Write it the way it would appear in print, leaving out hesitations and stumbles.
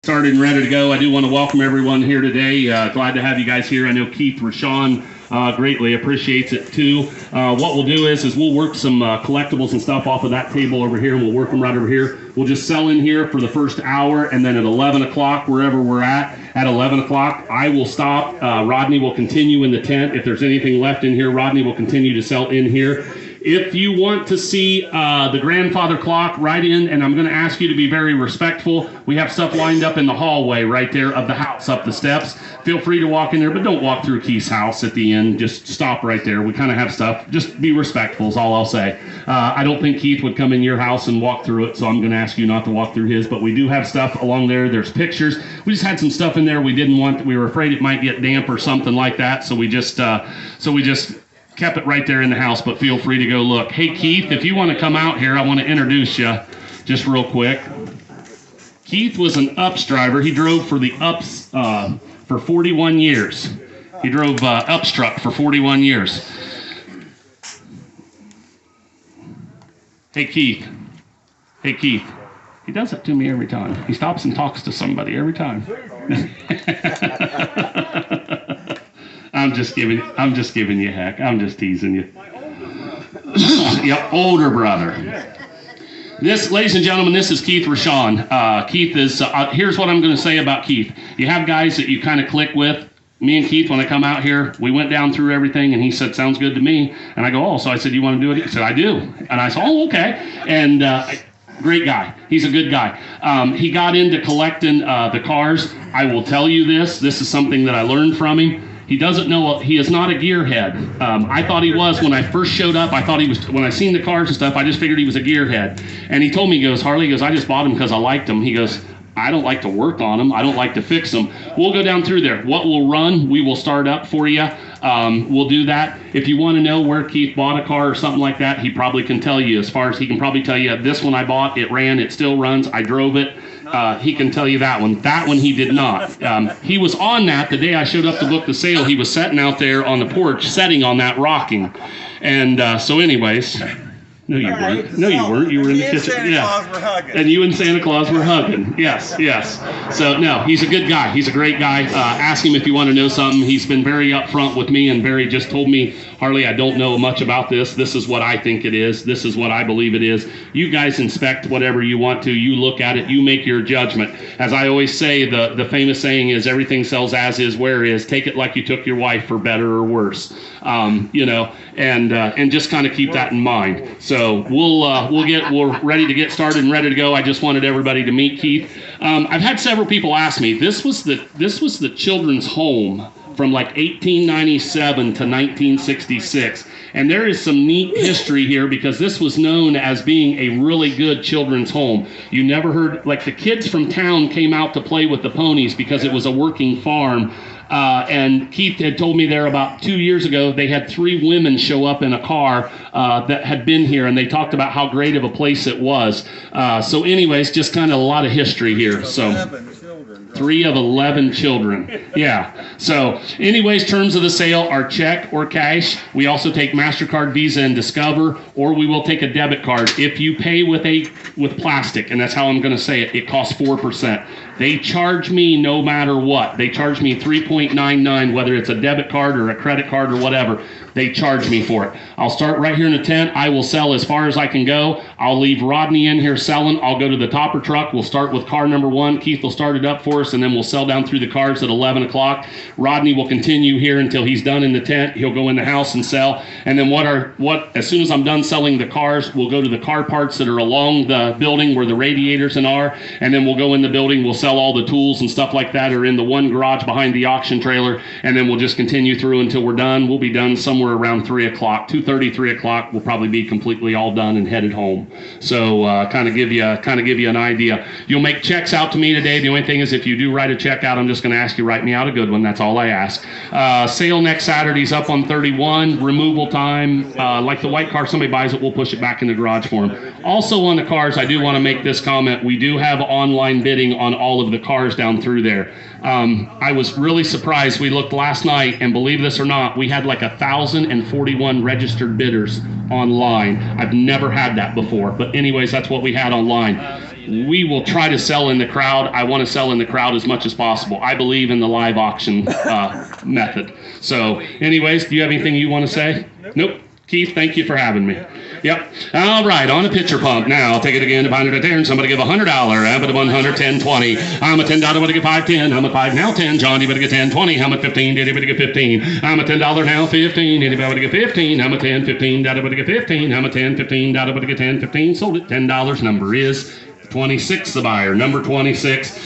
started and ready to go. I do want to welcome everyone here today. Glad to have you guys here. I know Keith Roshon greatly appreciates it too. What we'll do is we'll work some collectibles and stuff off of that table over here, and we'll work them right over here. We'll just sell in here for the first hour, and then at 11 o'clock, wherever we're at 11 o'clock, I will stop. Rodney will continue in the tent. If there's anything left in here, Rodney will continue to sell in here. If you want to see the grandfather clock, right in, and I'm going to ask you to be very respectful. We have stuff lined up in the hallway right there of the house, up the steps. Feel free to walk in there, but don't walk through Keith's house at the end. Just stop right there. We kind of have stuff. Just be respectful is all I'll say. I don't think Keith would come in your house and walk through it, so I'm going to ask you not to walk through his, but we do have stuff along there. There's pictures. We just had some stuff in there we didn't want. We were afraid it might get damp or something like that, so we just kept it right there in the house, but feel free to go look. Hey, Keith, if you want to come out here, I want to introduce you just real quick. Keith was an UPS driver. He drove for the UPS for 41 years. He drove UPS truck for 41 years. Hey, Keith. Hey, Keith. He does that to me every time. He stops and talks to somebody every time. I'm just giving you heck. I'm just teasing you. Yep, older brother. This, ladies and gentlemen, this is Keith Roshon. Keith is, here's what I'm going to say about Keith. You have guys that you kind of click with. Me and Keith, when I come out here, we went down through everything, and he said, sounds good to me. And I go, oh, so I said, you want to do it? He said, I do. And I said, oh, okay. And great guy. He's a good guy. He got into collecting the cars. I will tell you this. This is something that I learned from him. He doesn't know, he is not a gearhead. I thought he was when I first showed up. I thought he was, when I seen the cars and stuff, I just figured he was a gearhead. And he told me, he goes, Harley, he goes, I just bought him because I liked him. He goes, I don't like to work on them. I don't like to fix them. We'll go down through there. What will run, we will start up for you. We'll do that. If you want to know where Keith bought a car or something like that, he probably can tell you. As far as he can probably tell you, this one I bought, it ran, it still runs, I drove it. He can tell you that one. That one he did not. He was on that the day I showed up to book the sale. He was sitting out there on the porch, sitting on that rocking. And so anyways, no you weren't. No you weren't. You were in the kitchen. Yeah. And you and Santa Claus were hugging. Yes, yes. So no, he's a good guy. He's a great guy. Ask him if you want to know something. He's been very upfront with me and very just told me, Harley, I don't know much about this. This is what I think it is. This is what I believe it is. You guys inspect whatever you want to. You look at it. You make your judgment. As I always say, the famous saying is everything sells as is, where is. Take it like you took your wife for better or worse. You know, and just kind of keep that in mind. So we're ready to get started and ready to go. I just wanted everybody to meet Keith. I've had several people ask me. This was the children's home from like 1897 to 1966. And there is some neat history here because this was known as being a really good children's home. You never heard, like the kids from town came out to play with the ponies because it was a working farm. And Keith had told me there about 2 years ago, they had 3 women show up in a car that had been here, and they talked about how great of a place it was. So anyways, just kind of a lot of history here. So 3 of 11 children. Yeah. So anyways, terms of the sale are check or cash. We also take MasterCard, Visa, and Discover, or we will take a debit card. If you pay with plastic, and that's how I'm going to say it, it costs 4%. They charge me no matter what. They charge me 3.99, whether it's a debit card or a credit card or whatever. They charge me for it. I'll start right here in the tent. I will sell as far as I can go. I'll leave Rodney in here selling. I'll go to the topper truck. We'll start with car number 1. Keith will start it up for us, and then we'll sell down through the cars at 11 o'clock. Rodney will continue here until he's done in the tent. He'll go in the house and sell. And then as soon as I'm done selling the cars, we'll go to the car parts that are along the building where the radiators are, and then we'll go in the building. We'll sell all the tools and stuff like that are in the one garage behind the auction trailer, and then we'll just continue through until we're done. We'll be done somewhere around 3 o'clock, 2:30, 3 o'clock. We'll probably be completely all done and headed home. So kind of give you an idea. You'll make checks out to me today. The only thing is if you do write a check out, I'm just going to ask you write me out a good one. That's all I ask. Sale next Saturday's up on 31. Removal time, like the white car, somebody buys it, we'll push it back in the garage for them. Also on the cars, I do want to make this comment. We do have online bidding on all of the cars down through there. I was really surprised. We looked last night, and believe this or not, we had like 1,041 registered bidders online. I've never had that before, but anyways, that's what we had online. we will try to sell in the crowd. I want to sell in the crowd as much as possible. I believe in the live auction method. So anyways, do you have anything you want to say? Nope. Keith, thank you for having me. Yep. All right, on a pitcher pump. Now, I'll take it again to 500 10. Somebody give $100. I'm at 100, 10, 20. I'm a $10. I'm going to get 5, 10. I'm a 5 now, 10. John, you better get 10, 20. I'm at 15. Did anybody get 15? I'm a $10 now, 15. Anybody get 15? I'm a 10, 15. Did anybody get 15? I'm a 10, 15. Did anybody get 10, 15? Sold it. $10. Number is 26, the buyer. Number 26.